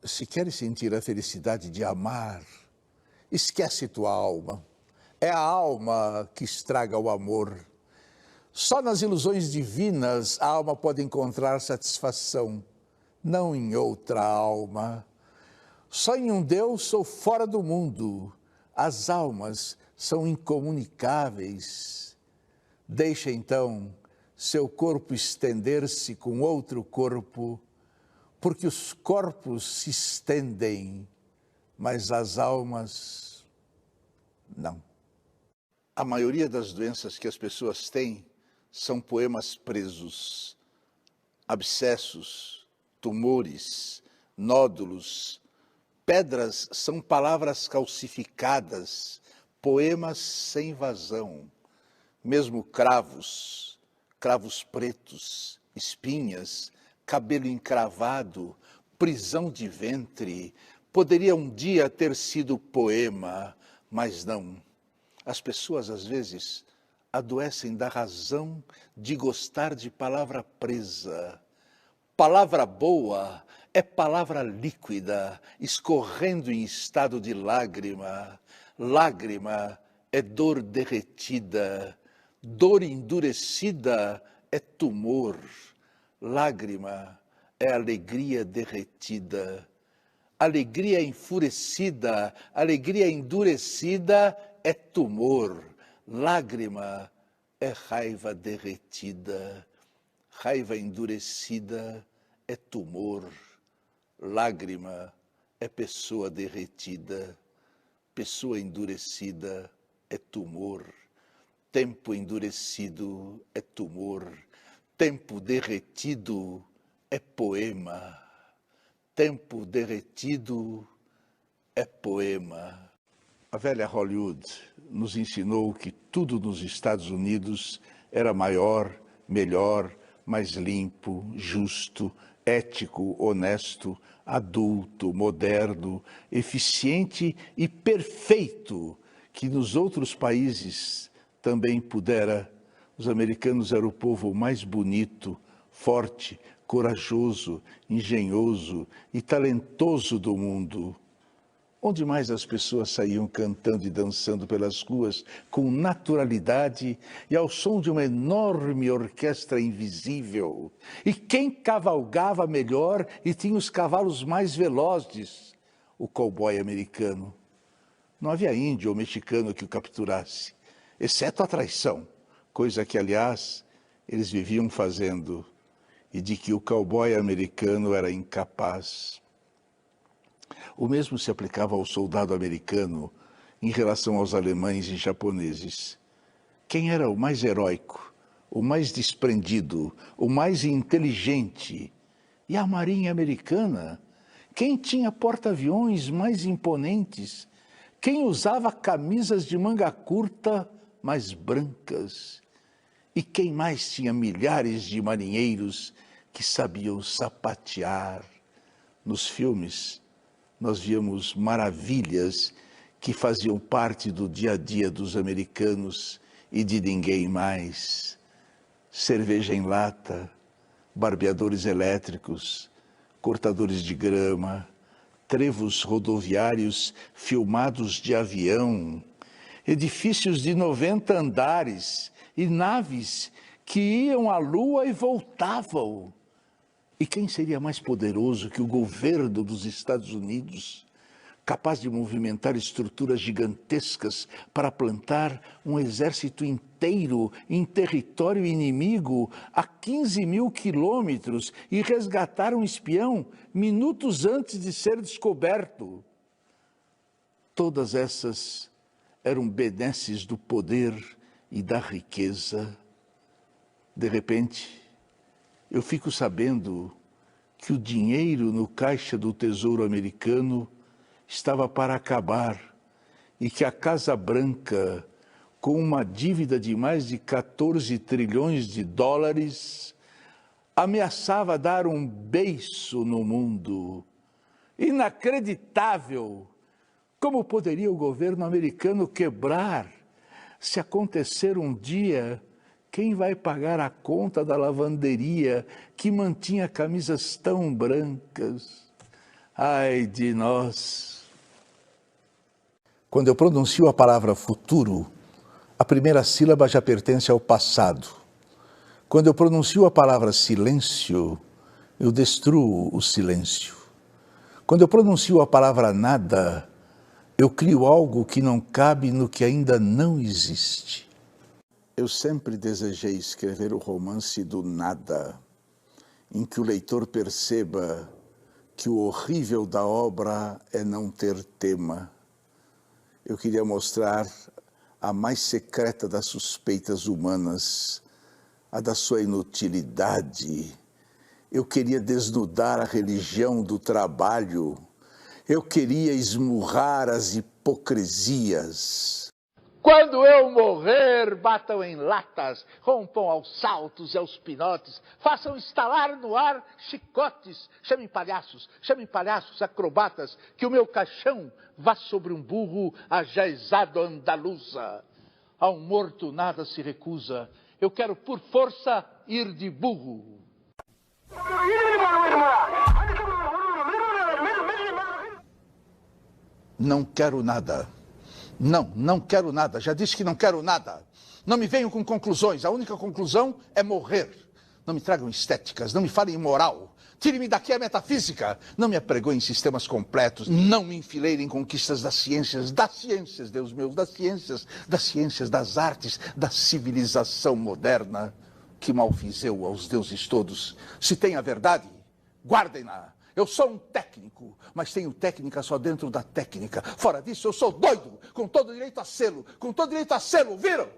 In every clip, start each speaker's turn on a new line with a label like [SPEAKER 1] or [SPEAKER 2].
[SPEAKER 1] Se queres sentir a felicidade de amar, esquece tua alma. É a alma que estraga o amor. Só nas ilusões divinas a alma pode encontrar satisfação, não em outra alma. Só em um Deus ou fora do mundo, as almas são incomunicáveis. Deixa então seu corpo estender-se com outro corpo, porque os corpos se estendem, mas as almas não. A maioria das doenças que as pessoas têm são poemas presos, abscessos, tumores, nódulos. Pedras são palavras calcificadas, poemas sem vazão. Mesmo cravos, cravos pretos, espinhas, cabelo encravado, prisão de ventre, poderia um dia ter sido poema, mas não. As pessoas, às vezes, adoecem da razão de gostar de palavra presa. Palavra boa é palavra líquida, escorrendo em estado de lágrima. Lágrima é dor derretida. Dor endurecida é tumor. Lágrima é alegria derretida. Alegria enfurecida, alegria endurecida é tumor. Lágrima é raiva derretida. Raiva endurecida é tumor. Lágrima é pessoa derretida. Pessoa endurecida é tumor. Tempo endurecido é tumor. Tempo derretido é poema. Tempo derretido é poema. A velha Hollywood nos ensinou que tudo nos Estados Unidos era maior, melhor, mais limpo, justo, ético, honesto, adulto, moderno, eficiente e perfeito, que nos outros países também pudera. Os americanos eram o povo mais bonito, forte, corajoso, engenhoso e talentoso do mundo. Onde mais as pessoas saíam cantando e dançando pelas ruas com naturalidade e ao som de uma enorme orquestra invisível. E quem cavalgava melhor e tinha os cavalos mais velozes? O cowboy americano. Não havia índio ou mexicano que o capturasse, exceto a traição, coisa que, aliás, eles viviam fazendo e de que o cowboy americano era incapaz. O mesmo se aplicava ao soldado americano em relação aos alemães e japoneses. Quem era o mais heróico, o mais desprendido, o mais inteligente? E a marinha americana? Quem tinha porta-aviões mais imponentes? Quem usava camisas de manga curta mais brancas? E quem mais tinha milhares de marinheiros que sabiam sapatear? Nos filmes, nós víamos maravilhas que faziam parte do dia a dia dos americanos e de ninguém mais. Cerveja em lata, barbeadores elétricos, cortadores de grama, trevos rodoviários filmados de avião, edifícios de 90 andares e naves que iam à lua e voltavam. E quem seria mais poderoso que o governo dos Estados Unidos, capaz de movimentar estruturas gigantescas para plantar um exército inteiro em território inimigo a 15.000 quilômetros e resgatar um espião minutos antes de ser descoberto? Todas essas eram benesses do poder e da riqueza. De repente, eu fico sabendo que o dinheiro no caixa do Tesouro Americano estava para acabar e que a Casa Branca, com uma dívida de mais de 14 trilhões de dólares, ameaçava dar um beiço no mundo. Inacreditável! Como poderia o governo americano quebrar? Se acontecer um dia, quem vai pagar a conta da lavanderia que mantinha camisas tão brancas? Ai de nós! Quando eu pronuncio a palavra futuro, a primeira sílaba já pertence ao passado. Quando eu pronuncio a palavra silêncio, eu destruo o silêncio. Quando eu pronuncio a palavra nada, eu crio algo que não cabe no que ainda não existe. Eu sempre desejei escrever o romance do nada, em que o leitor perceba que o horrível da obra é não ter tema. Eu queria mostrar a mais secreta das suspeitas humanas, a da sua inutilidade. Eu queria desnudar a religião do trabalho. Eu queria esmurrar as hipocrisias.
[SPEAKER 2] Quando eu morrer, batam em latas, rompam aos saltos e aos pinotes, façam estalar no ar chicotes, chamem palhaços acrobatas, que o meu caixão vá sobre um burro ajaezado andaluza. A um morto nada se recusa, eu quero por força ir de burro.
[SPEAKER 1] Não quero nada. Não quero nada. Já disse que não quero nada. Não me venham com conclusões. A única conclusão é morrer. Não me tragam estéticas, não me falem em moral. Tire-me daqui a metafísica. Não me apregoem sistemas completos. Não me enfileirem em conquistas das ciências, Deus meu, das ciências, das artes, da civilização moderna. Que mal fiz eu aos deuses todos? Se tem a verdade, guardem-na. Eu sou um técnico, mas tenho técnica só dentro da técnica. Fora disso, eu sou doido, com todo direito a selo, viram?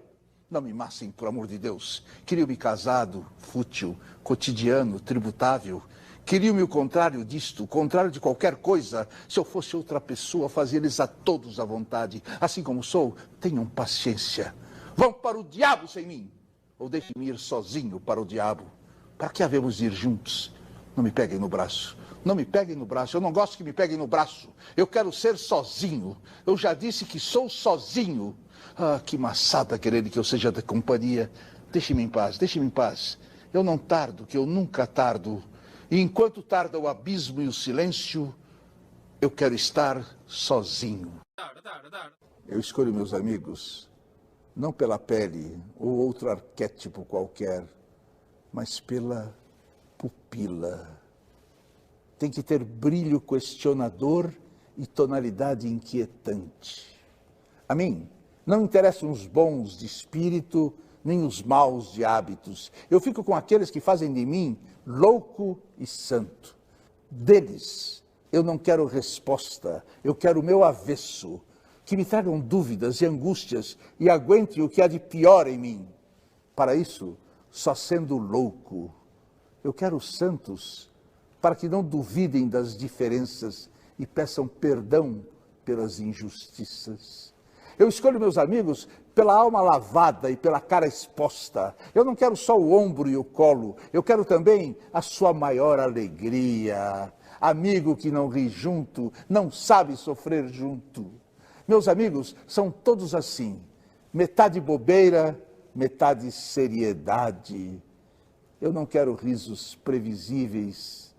[SPEAKER 1] Não me massem, por amor de Deus. Queriam-me casado, fútil, cotidiano, tributável. Queriam-me o contrário disto, o contrário de qualquer coisa. Se eu fosse outra pessoa, fazia-lhes a todos à vontade. Assim como sou, tenham paciência. Vão para o diabo sem mim. Ou deixem-me ir sozinho para o diabo. Para que havemos de ir juntos? Não me peguem no braço. Não me peguem no braço, eu não gosto que me peguem no braço. Eu quero ser sozinho. Eu já disse que sou sozinho. Ah, que maçada quererem que eu seja da companhia. Deixe-me em paz. Eu não tardo, que eu nunca tardo. E enquanto tarda o abismo e o silêncio, eu quero estar sozinho. Eu escolho meus amigos, não pela pele ou outro arquétipo qualquer, mas pela pupila. Tem que ter brilho questionador e tonalidade inquietante. A mim não interessam os bons de espírito, nem os maus de hábitos. Eu fico com aqueles que fazem de mim louco e santo. Deles eu não quero resposta, eu quero o meu avesso. Que me tragam dúvidas e angústias e aguentem o que há de pior em mim. Para isso, só sendo louco, eu quero os santos, para que não duvidem das diferenças e peçam perdão pelas injustiças. Eu escolho meus amigos pela alma lavada e pela cara exposta. Eu não quero só o ombro e o colo, eu quero também a sua maior alegria. Amigo que não ri junto, não sabe sofrer junto. Meus amigos são todos assim, metade bobeira, metade seriedade. Eu não quero risos previsíveis,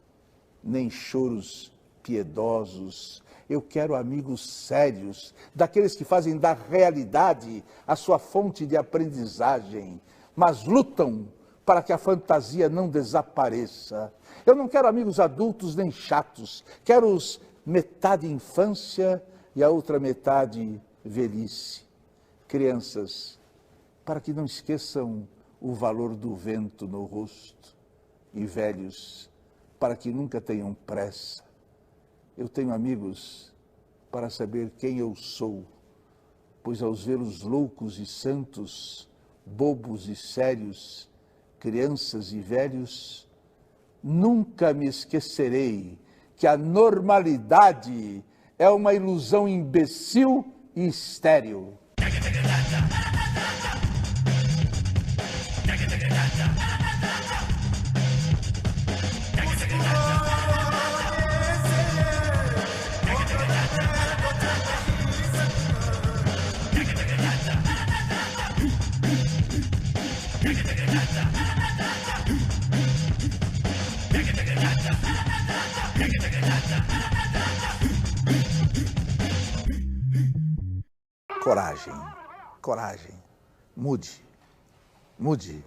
[SPEAKER 1] nem choros piedosos. Eu quero amigos sérios, daqueles que fazem da realidade a sua fonte de aprendizagem, mas lutam para que a fantasia não desapareça. Eu não quero amigos adultos nem chatos, quero os metade infância e a outra metade velhice. Crianças, para que não esqueçam o valor do vento no rosto, e velhos, para que nunca tenham pressa. Eu tenho amigos para saber quem eu sou, pois aos vê-los loucos e santos, bobos e sérios, crianças e velhos, nunca me esquecerei que a normalidade é uma ilusão imbecil e estéril. coragem, coragem. Mude, mude,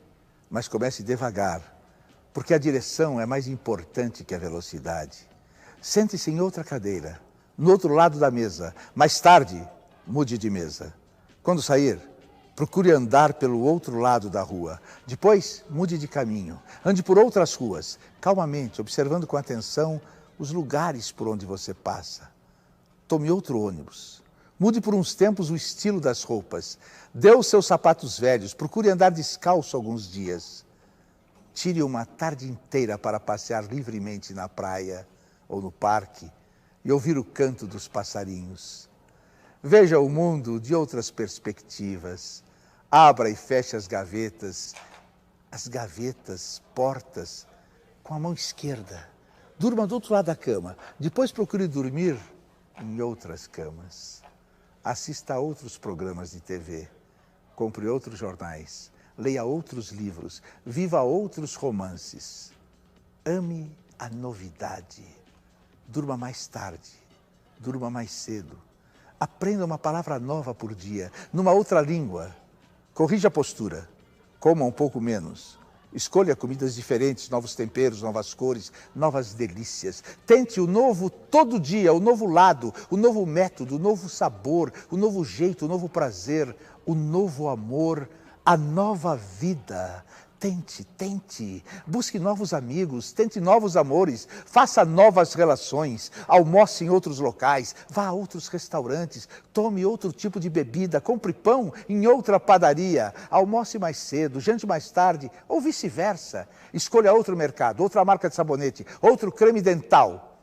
[SPEAKER 1] mas comece devagar, porque a direção é mais importante que a velocidade. Sente-se em outra cadeira, no outro lado da mesa. Mais tarde, mude de mesa. Quando sair, procure andar pelo outro lado da rua. Depois, mude de caminho. Ande por outras ruas, calmamente, observando com atenção os lugares por onde você passa. Tome outro ônibus. Mude por uns tempos o estilo das roupas. Dê os seus sapatos velhos. Procure andar descalço alguns dias. Tire uma tarde inteira para passear livremente na praia ou no parque e ouvir o canto dos passarinhos. Veja o mundo de outras perspectivas. Abra e feche as gavetas, portas, com a mão esquerda. Durma do outro lado da cama. Depois procure dormir em outras camas. Assista a outros programas de TV. Compre outros jornais. Leia outros livros. Viva outros romances. Ame a novidade. Durma mais tarde. Durma mais cedo. Aprenda uma palavra nova por dia, numa outra língua. Corrija a postura. Coma um pouco menos. Escolha comidas diferentes, novos temperos, novas cores, novas delícias. Tente o novo todo dia, o novo lado, o novo método, o novo sabor, o novo jeito, o novo prazer, o novo amor, a nova vida. Tente. Busque novos amigos, tente novos amores, faça novas relações, almoce em outros locais, vá a outros restaurantes, tome outro tipo de bebida, compre pão em outra padaria, almoce mais cedo, jante mais tarde, ou vice-versa. Escolha outro mercado, outra marca de sabonete, outro creme dental.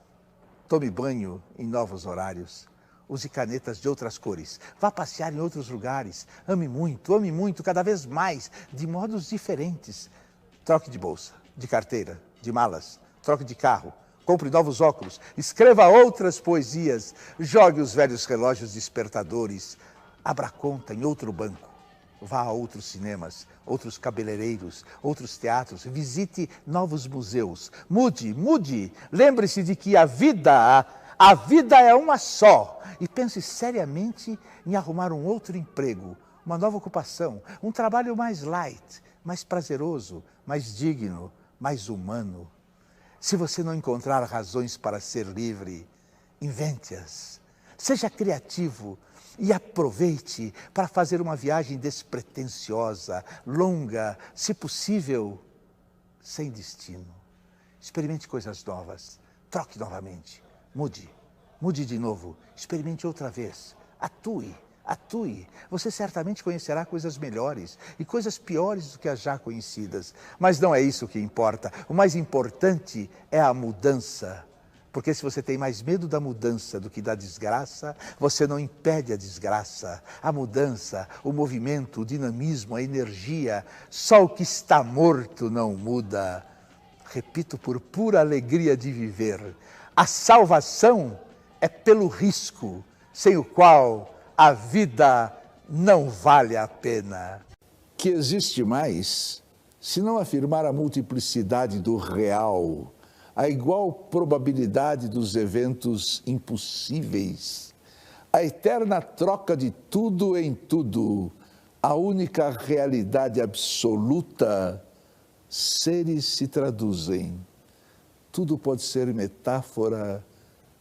[SPEAKER 1] Tome banho em novos horários. Use canetas de outras cores. Vá passear em outros lugares. Ame muito, cada vez mais, de modos diferentes. Troque de bolsa, de carteira, de malas. Troque de carro. Compre novos óculos. Escreva outras poesias. Jogue os velhos relógios despertadores. Abra conta em outro banco. Vá a outros cinemas, outros cabeleireiros, outros teatros. Visite novos museus. Mude. Lembre-se de que a vida é uma só. E pense seriamente em arrumar um outro emprego, uma nova ocupação, um trabalho mais light, mais prazeroso, mais digno, mais humano. Se você não encontrar razões para ser livre, invente-as. Seja criativo e aproveite para fazer uma viagem despretensiosa, longa, se possível, sem destino. Experimente coisas novas, troque novamente, mude de novo, experimente outra vez, atue. Você certamente conhecerá coisas melhores e coisas piores do que as já conhecidas. Mas não é isso que importa. O mais importante é a mudança. Porque se você tem mais medo da mudança do que da desgraça, você não impede a desgraça. A mudança, o movimento, o dinamismo, a energia, só o que está morto não muda. Repito, por pura alegria de viver. A salvação é pelo risco, sem o qual a vida não vale a pena.
[SPEAKER 3] Que existe mais, se não afirmar a multiplicidade do real, a igual probabilidade dos eventos impossíveis, a eterna troca de tudo em tudo, a única realidade absoluta, seres se traduzem. Tudo pode ser metáfora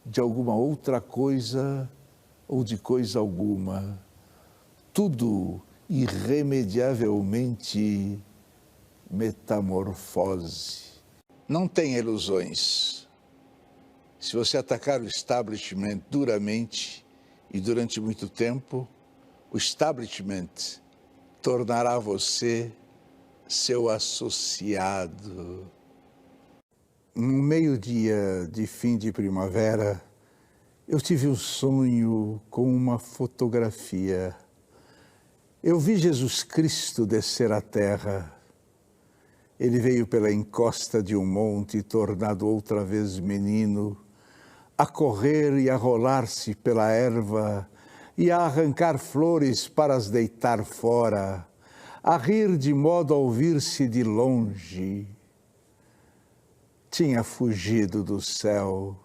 [SPEAKER 3] de alguma outra coisa ou de coisa alguma. Tudo irremediavelmente metamorfose.
[SPEAKER 1] Não tenha ilusões. Se você atacar o establishment duramente e durante muito tempo, o establishment tornará você seu associado. No meio-dia de fim de primavera, eu tive um sonho com uma fotografia. Eu vi Jesus Cristo descer à terra. Ele veio pela encosta de um monte, tornado outra vez menino, a correr e a rolar-se pela erva, e a arrancar flores para as deitar fora, a rir de modo a ouvir-se de longe. Tinha fugido do céu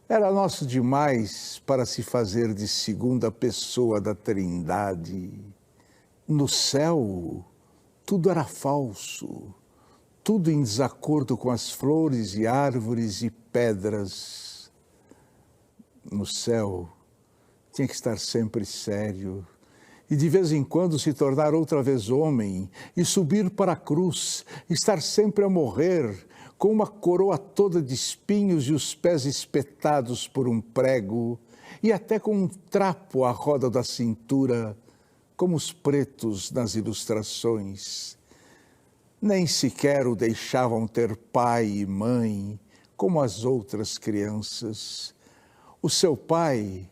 [SPEAKER 3] Era nosso demais para se fazer de segunda pessoa da Trindade. No céu, tudo era falso, tudo em desacordo com as flores e árvores e pedras. No céu, tinha que estar sempre sério e de vez em quando se tornar outra vez homem e subir para a cruz, estar sempre a morrer, com uma coroa toda de espinhos e os pés espetados por um prego, e até com um trapo à roda da cintura, como os pretos nas ilustrações. Nem sequer o deixavam ter pai e mãe, como as outras crianças. O seu pai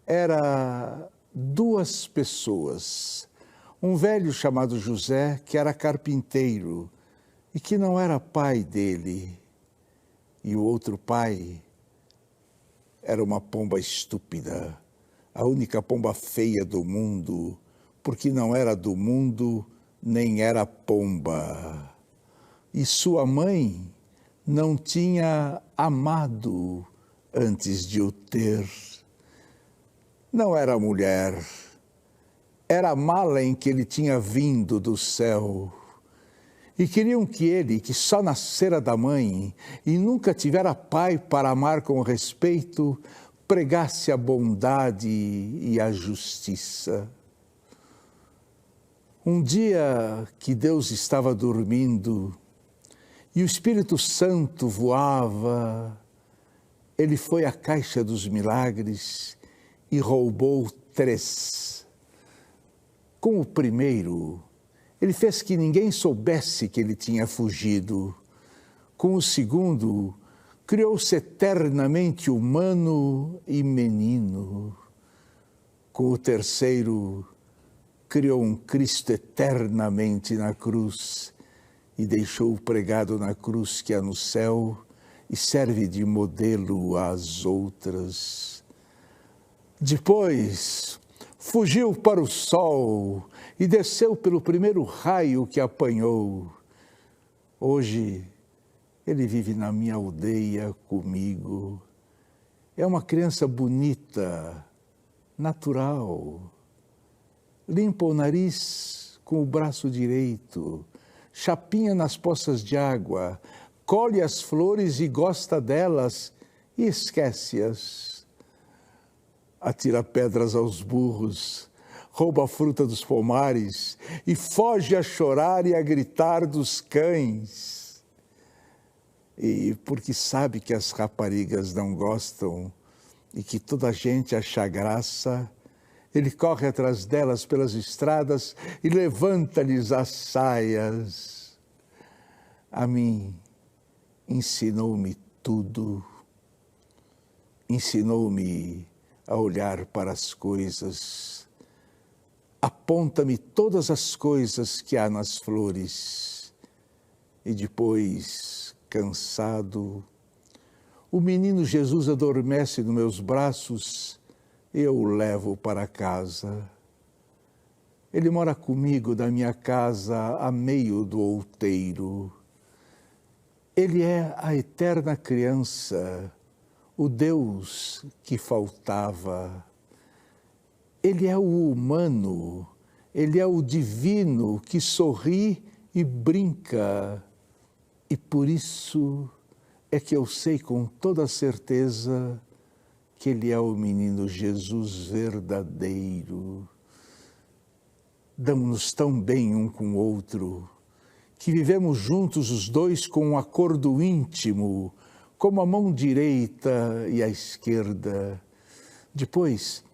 [SPEAKER 3] era duas pessoas. Um velho chamado José, que era carpinteiro, e que não era pai dele. E o outro pai era uma pomba estúpida, a única pomba feia do mundo, porque não era do mundo, nem era pomba. E sua mãe não tinha amado antes de o ter. Não era mulher, era a mala em que ele tinha vindo do céu. E queriam que ele, que só nascera da mãe e nunca tivera pai para amar com respeito, pregasse a bondade e a justiça. Um dia que Deus estava dormindo e o Espírito Santo voava, ele foi à Caixa dos Milagres e roubou 3. Com o primeiro, ele fez que ninguém soubesse que ele tinha fugido. Com o segundo, criou-se eternamente humano e menino. Com o terceiro, criou um Cristo eternamente na cruz e deixou pregado na cruz que há no céu e serve de modelo às outras. Depois, fugiu para o sol e desceu pelo primeiro raio que apanhou. Hoje, ele vive na minha aldeia comigo. É uma criança bonita, natural. Limpa o nariz com o braço direito, chapinha nas poças de água, colhe as flores e gosta delas e esquece-as. Atira pedras aos burros, rouba a fruta dos pomares e foge a chorar e a gritar dos cães. E porque sabe que as raparigas não gostam e que toda a gente acha graça, ele corre atrás delas pelas estradas e levanta-lhes as saias. A mim, ensinou-me tudo. Ensinou-me a olhar para as coisas. Aponta-me todas as coisas que há nas flores. E depois, cansado, o menino Jesus adormece nos meus braços e eu o levo para casa. Ele mora comigo na minha casa a meio do outeiro. Ele é a eterna criança, o Deus que faltava. Ele é o humano, ele é o divino que sorri e brinca. E por isso é que eu sei com toda certeza que ele é o menino Jesus verdadeiro. Damos-nos tão bem um com o outro, que vivemos juntos os dois com um acordo íntimo, como a mão direita e a esquerda. Depois,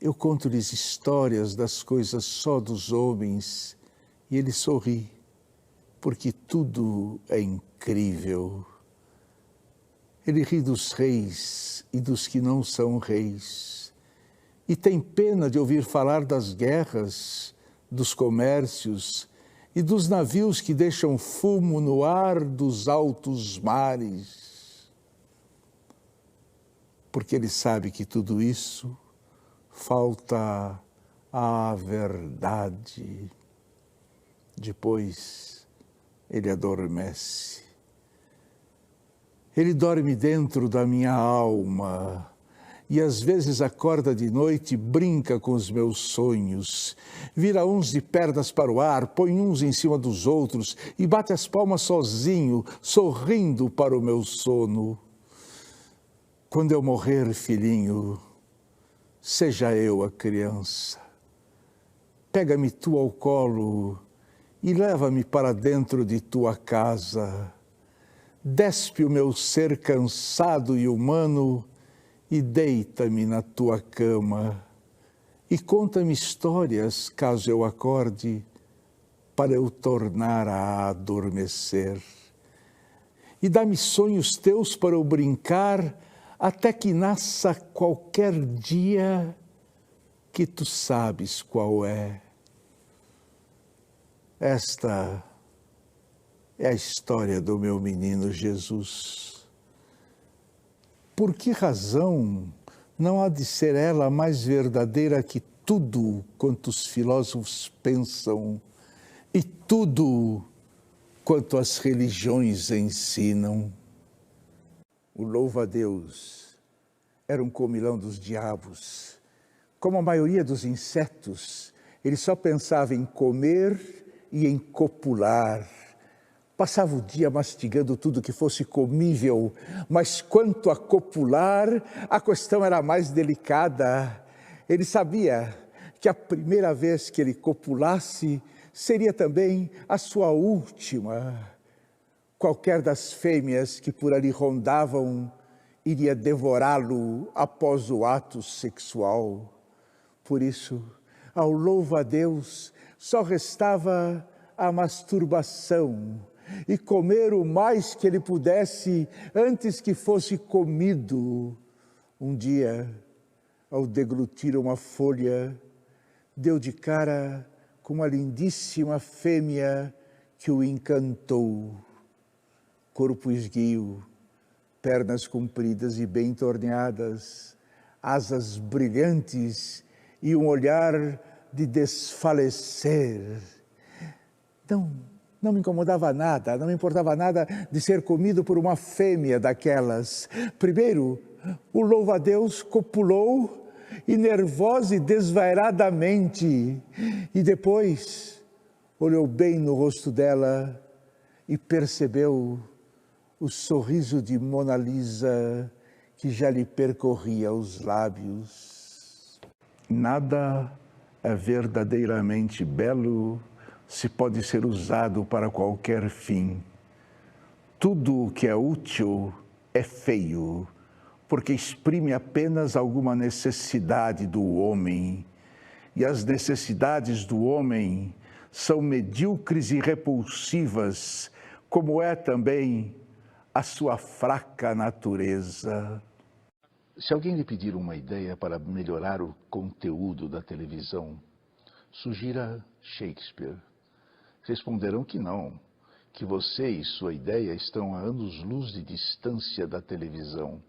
[SPEAKER 3] eu conto-lhes histórias das coisas só dos homens, e ele sorri, porque tudo é incrível. Ele ri dos reis e dos que não são reis, e tem pena de ouvir falar das guerras, dos comércios e dos navios que deixam fumo no ar dos altos mares. Porque ele sabe que tudo isso falta à verdade. Depois ele adormece. Ele dorme dentro da minha alma e às vezes acorda de noite e brinca com os meus sonhos. Vira uns de pernas para o ar, põe uns em cima dos outros e bate as palmas sozinho, sorrindo para o meu sono. Quando eu morrer, filhinho, seja eu a criança. Pega-me tu ao colo e leva-me para dentro de tua casa. Despe o meu ser cansado e humano e deita-me na tua cama. E conta-me histórias, caso eu acorde, para eu tornar a adormecer. E dá-me sonhos teus para eu brincar, até que nasça qualquer dia que tu sabes qual é. Esta é a história do meu menino Jesus. Por que razão não há de ser ela mais verdadeira que tudo quanto os filósofos pensam e tudo quanto as religiões ensinam? O louva-a-Deus era um comilão dos diabos. Como a maioria dos insetos, ele só pensava em comer e em copular. Passava o dia mastigando tudo que fosse comível, mas quanto a copular, a questão era mais delicada. Ele sabia que a primeira vez que ele copulasse seria também a sua última. Qualquer das fêmeas que por ali rondavam iria devorá-lo após o ato sexual. Por isso, ao louva-a-Deus, só restava a masturbação e comer o mais que ele pudesse antes que fosse comido. Um dia, ao deglutir uma folha, deu de cara com uma lindíssima fêmea que o encantou. Corpo esguio, pernas compridas e bem torneadas, asas brilhantes e um olhar de desfalecer. Não me incomodava nada, não me importava nada de ser comido por uma fêmea daquelas. Primeiro, o louva-a-Deus copulou e nervosa e desvairadamente. E depois, olhou bem no rosto dela e percebeu o sorriso de Mona Lisa que já lhe percorria os lábios. Nada é verdadeiramente belo se pode ser usado para qualquer fim. Tudo o que é útil é feio, porque exprime apenas alguma necessidade do homem. E as necessidades do homem são medíocres e repulsivas, como é também a sua fraca natureza.
[SPEAKER 2] Se alguém lhe pedir uma ideia para melhorar o conteúdo da televisão, sugira Shakespeare. Responderão que não, que você e sua ideia estão a anos-luz de distância da televisão.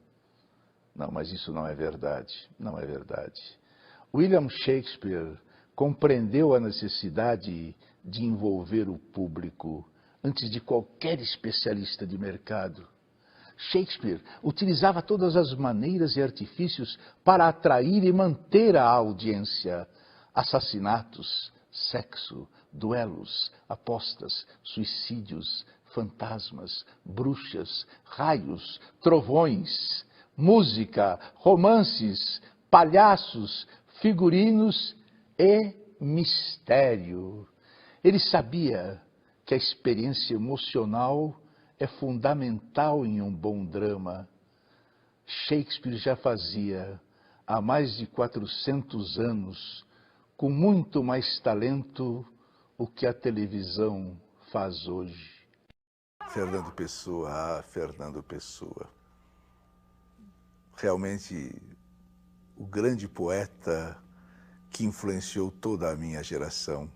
[SPEAKER 2] Não, mas isso não é verdade, não é verdade. William Shakespeare compreendeu a necessidade de envolver o público antes de qualquer especialista de mercado. Shakespeare utilizava todas as maneiras e artifícios para atrair e manter a audiência. Assassinatos, sexo, duelos, apostas, suicídios, fantasmas, bruxas, raios, trovões, música, romances, palhaços, figurinos e mistério. Ele sabia que a experiência emocional é fundamental em um bom drama. Shakespeare já fazia, há mais de 400 anos, com muito mais talento, o que a televisão faz hoje.
[SPEAKER 1] Fernando Pessoa, Fernando Pessoa. Realmente o grande poeta que influenciou toda a minha geração.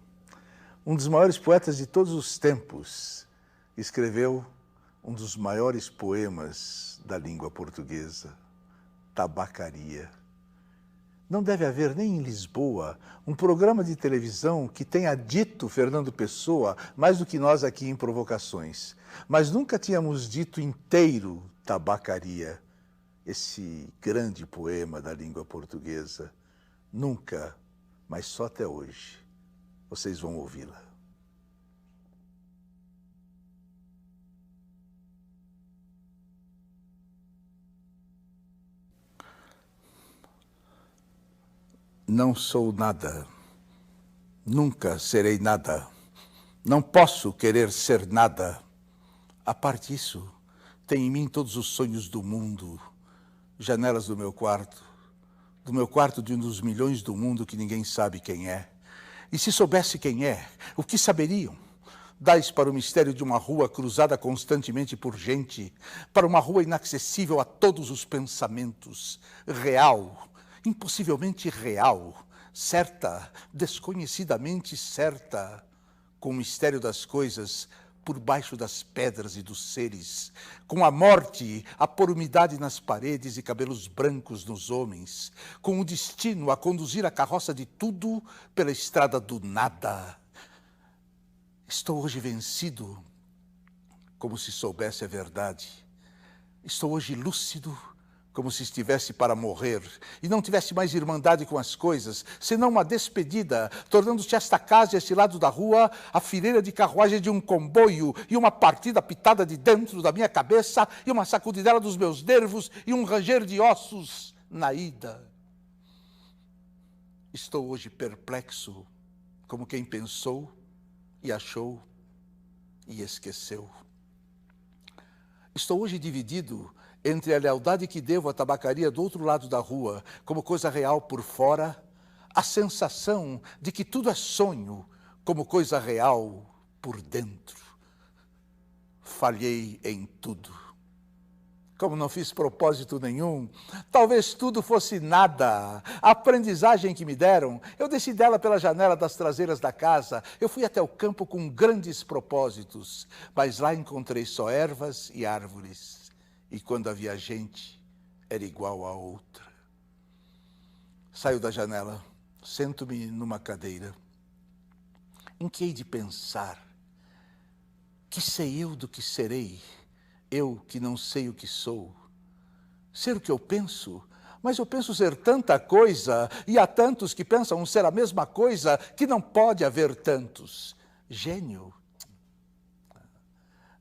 [SPEAKER 1] Um dos maiores poetas de todos os tempos, escreveu um dos maiores poemas da língua portuguesa, Tabacaria. Não deve haver nem em Lisboa um programa de televisão que tenha dito Fernando Pessoa mais do que nós aqui em Provocações. Mas nunca tínhamos dito inteiro Tabacaria, esse grande poema da língua portuguesa. Nunca, mas só até hoje. Vocês vão ouvi-la. Não sou nada, nunca serei nada, não posso querer ser nada. A parte disso, tem em mim todos os sonhos do mundo, janelas do meu quarto de um dos milhões do mundo que ninguém sabe quem é. E se soubesse quem é, o que saberiam? Dais para o mistério de uma rua cruzada constantemente por gente, para uma rua inacessível a todos os pensamentos, real, impossivelmente real, certa, desconhecidamente certa, com o mistério das coisas por baixo das pedras e dos seres, com a morte a pôr umidade nas paredes e cabelos brancos nos homens, com o destino a conduzir a carroça de tudo pela estrada do nada. Estou hoje vencido, como se soubesse a verdade. Estou hoje lúcido, como se estivesse para morrer, e não tivesse mais irmandade com as coisas, senão uma despedida, tornando-se esta casa e este lado da rua a fileira de carruagem de um comboio, e uma partida pitada de dentro da minha cabeça, e uma sacudidela dos meus nervos, e um ranger de ossos na ida. Estou hoje perplexo, como quem pensou, e achou, e esqueceu. Estou hoje dividido entre a lealdade que devo à tabacaria do outro lado da rua, como coisa real por fora, a sensação de que tudo é sonho, como coisa real por dentro. Falhei em tudo. Como não fiz propósito nenhum, talvez tudo fosse nada. A aprendizagem que me deram, eu desci dela pela janela das traseiras da casa, eu fui até o campo com grandes propósitos, mas lá encontrei só ervas e árvores. E quando havia gente, era igual a outra. Saio da janela, sento-me numa cadeira. Em que hei de pensar? Que sei eu do que serei? Eu que não sei o que sou. Ser o que eu penso? Mas eu penso ser tanta coisa, e há tantos que pensam ser a mesma coisa, que não pode haver tantos. Gênio?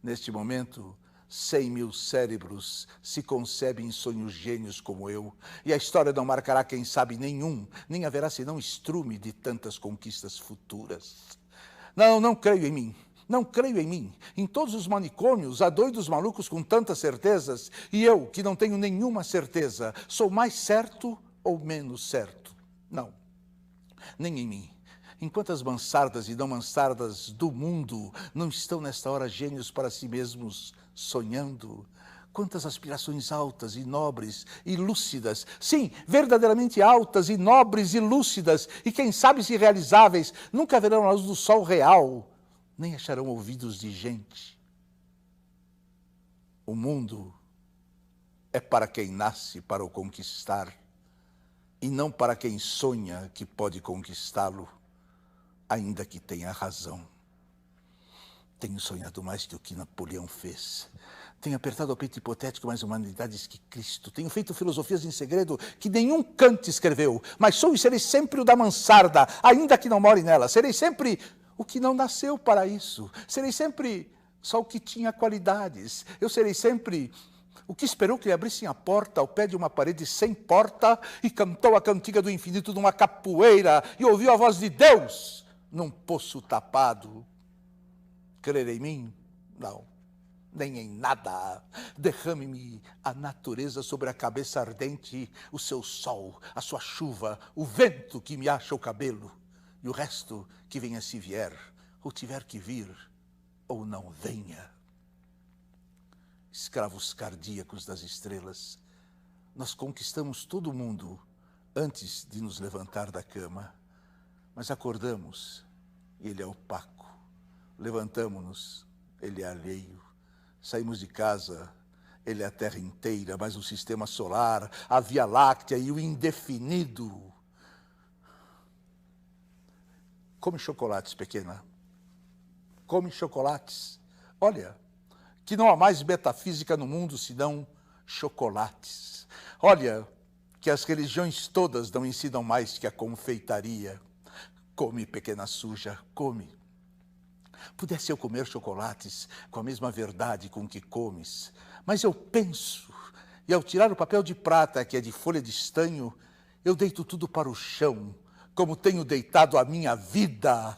[SPEAKER 1] Neste momento, 100.000 cérebros se concebem em sonhos gênios como eu, e a história não marcará, quem sabe, nenhum, nem haverá senão estrume de tantas conquistas futuras. Não creio em mim. Não creio em mim. Em todos os manicômios há doidos malucos com tantas certezas, e eu, que não tenho nenhuma certeza, sou mais certo ou menos certo? Não, nem em mim. Enquanto as mansardas e não mansardas do mundo não estão nesta hora gênios para si mesmos, sonhando, quantas aspirações altas e nobres e lúcidas, sim, verdadeiramente altas e nobres e lúcidas, e quem sabe se realizáveis, nunca verão a luz do sol real, nem acharão ouvidos de gente. O mundo é para quem nasce para o conquistar, e não para quem sonha que pode conquistá-lo, ainda que tenha razão. Tenho sonhado mais do que Napoleão fez. Tenho apertado ao peito hipotético mais humanidades que Cristo. Tenho feito filosofias em segredo que nenhum Kant escreveu. Mas sou e serei sempre o da mansarda, ainda que não more nela. Serei sempre o que não nasceu para isso. Serei sempre só o que tinha qualidades. Eu serei sempre o que esperou que lhe abrissem a porta ao pé de uma parede sem porta e cantou a cantiga do infinito numa capoeira e ouviu a voz de Deus num poço tapado. Crer em mim? Não, nem em nada. Derrame-me a natureza sobre a cabeça ardente, o seu sol, a sua chuva, o vento que me acha o cabelo, e o resto que venha se vier, ou tiver que vir, ou não venha. Escravos cardíacos das estrelas, nós conquistamos todo o mundo antes de nos levantar da cama. Mas acordamos, e ele é opaco. Levantamo-nos, ele é alheio. Saímos de casa, ele é a Terra inteira, mas o sistema solar, a Via Láctea e o indefinido. Come chocolates, pequena. Come chocolates. Olha, que não há mais metafísica no mundo senão chocolates. Olha, que as religiões todas não ensinam mais que a confeitaria. Come, pequena suja, come. Pudesse eu comer chocolates com a mesma verdade com que comes, mas eu penso, e ao tirar o papel de prata, que é de folha de estanho, eu deito tudo para o chão, como tenho deitado a minha vida.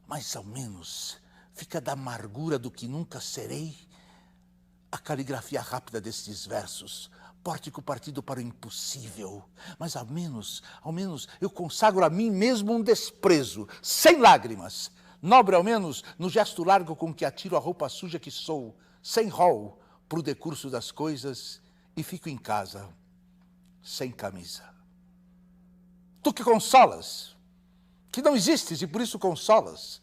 [SPEAKER 1] Mas ao menos fica da amargura do que nunca serei a caligrafia rápida destes versos. Pórtico partido para o impossível, mas ao menos eu consagro a mim mesmo um desprezo, sem lágrimas. Nobre ao menos no gesto largo com que atiro a roupa suja que sou, sem rol, pro decurso das coisas, e fico em casa, sem camisa. Tu que consolas, que não existes e por isso consolas,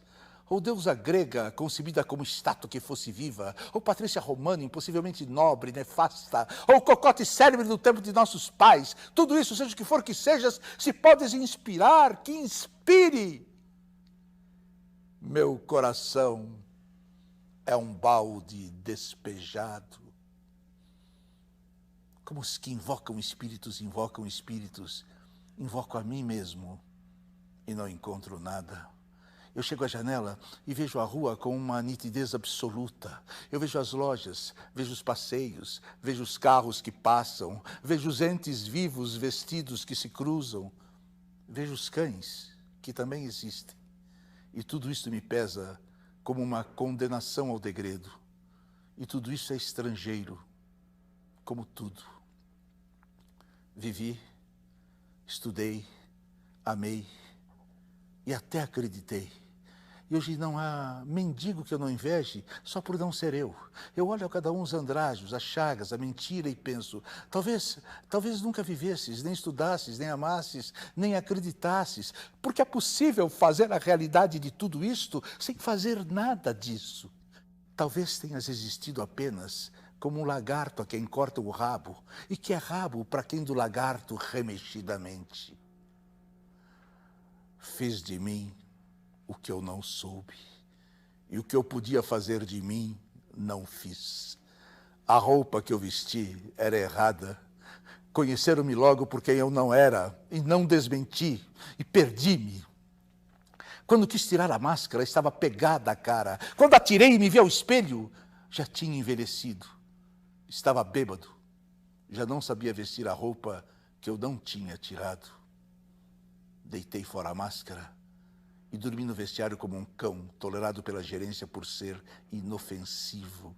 [SPEAKER 1] ou deusa grega concebida como estátua que fosse viva, ou patrícia romana impossivelmente nobre, nefasta, ou cocote célebre do tempo de nossos pais, tudo isso, seja o que for que sejas, se podes inspirar, que inspire. Meu coração é um balde despejado. Como os que invocam espíritos, invoco a mim mesmo e não encontro nada. Eu chego à janela e vejo a rua com uma nitidez absoluta. Eu vejo as lojas, vejo os passeios, vejo os carros que passam, vejo os entes vivos vestidos que se cruzam, vejo os cães que também existem. E tudo isso me pesa como uma condenação ao degredo. E tudo isso é estrangeiro, como tudo. Vivi, estudei, amei e até acreditei. E hoje não há mendigo que eu não inveje só por não ser eu. Eu olho a cada um os andrajos, as chagas, a mentira e penso, talvez nunca vivesses, nem estudasses, nem amasses, nem acreditasses, porque é possível fazer a realidade de tudo isto sem fazer nada disso. Talvez tenhas existido apenas como um lagarto a quem corta o rabo, e que é rabo para quem do lagarto remexidamente. Fiz de mim o que eu não soube, e o que eu podia fazer de mim, não fiz. A roupa que eu vesti era errada. Conheceram-me logo por quem eu não era, e não desmenti, e perdi-me. Quando quis tirar a máscara, estava pegada a cara. Quando atirei e me vi ao espelho, já tinha envelhecido. Estava bêbado, já não sabia vestir a roupa que eu não tinha tirado. Deitei fora a máscara e dormi no vestiário como um cão, tolerado pela gerência por ser inofensivo.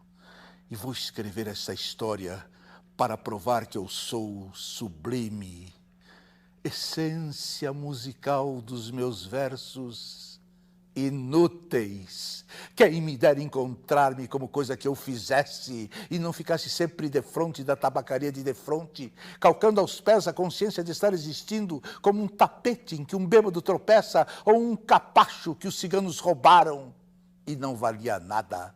[SPEAKER 1] E vou escrever essa história para provar que eu sou sublime. Essência musical dos meus versos inúteis. Quem me dera encontrar-me como coisa que eu fizesse e não ficasse sempre defronte da tabacaria de defronte, calcando aos pés a consciência de estar existindo como um tapete em que um bêbado tropeça ou um capacho que os ciganos roubaram e não valia nada.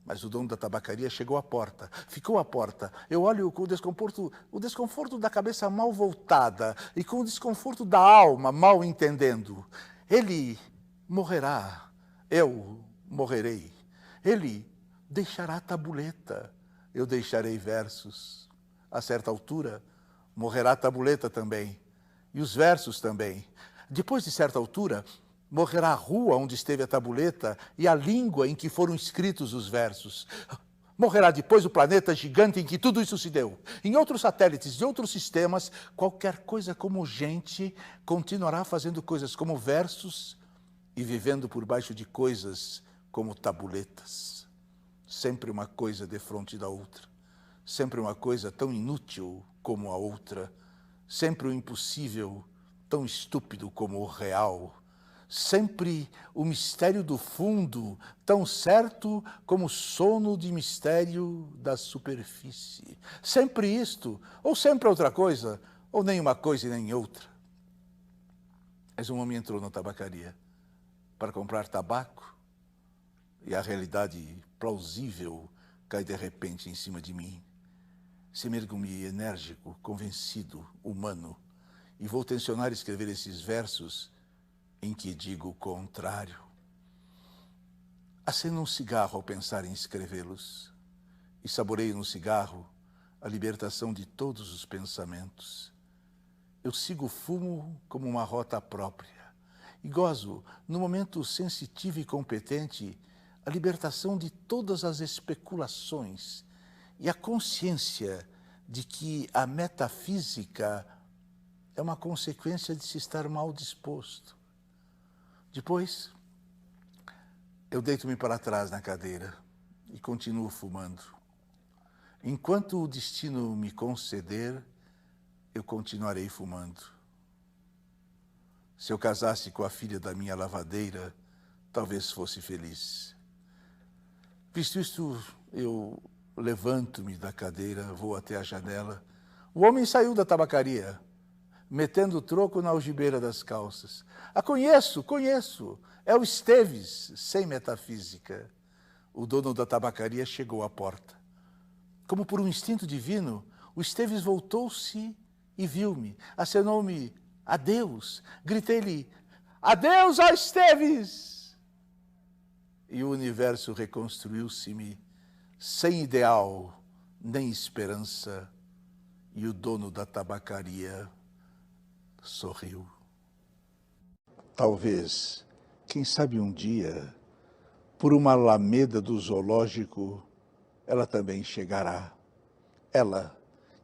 [SPEAKER 1] Mas o dono da tabacaria chegou à porta, ficou à porta. Eu olho com o desconforto da cabeça mal voltada e com o desconforto da alma mal entendendo. Ele morrerá, eu morrerei. Ele deixará tabuleta, eu deixarei versos. A certa altura, morrerá a tabuleta também, e os versos também. Depois de certa altura, morrerá a rua onde esteve a tabuleta e a língua em que foram escritos os versos. Morrerá depois o planeta gigante em que tudo isso se deu. Em outros satélites de outros sistemas, qualquer coisa como gente continuará fazendo coisas como versos e vivendo por baixo de coisas como tabuletas. Sempre uma coisa defronte da outra. Sempre uma coisa tão inútil como a outra. Sempre o impossível tão estúpido como o real. Sempre o mistério do fundo, tão certo como o sono de mistério da superfície. Sempre isto, ou sempre outra coisa, ou nem uma coisa e nem outra. Mas um homem entrou na tabacaria para comprar tabaco e a realidade plausível cai de repente em cima de mim. Semergo-me enérgico, convencido, humano, e vou tensionar escrever esses versos
[SPEAKER 3] em que digo o contrário. Acendo um cigarro ao pensar em escrevê-los e saboreio no cigarro a libertação de todos os pensamentos. Eu sigo o fumo como uma rota própria e gozo, no momento sensitivo e competente, a libertação de todas as especulações e a consciência de que a metafísica é uma consequência de se estar mal disposto. Depois, eu deito-me para trás na cadeira e continuo fumando. Enquanto o destino me conceder, eu continuarei fumando. Se eu casasse com a filha da minha lavadeira, talvez fosse feliz. Visto isto, eu levanto-me da cadeira, vou até a janela. O homem saiu da tabacaria, metendo o troco na algibeira das calças. Conheço. É o Esteves, sem metafísica. O dono da tabacaria chegou à porta. Como por um instinto divino, o Esteves voltou-se e viu-me. Acenou-me, adeus. Gritei-lhe, adeus, ó Esteves! E o universo reconstruiu-se-me, sem ideal nem esperança, e o dono da tabacaria sorriu. Talvez, quem sabe um dia, por uma alameda do zoológico, ela também chegará. Ela,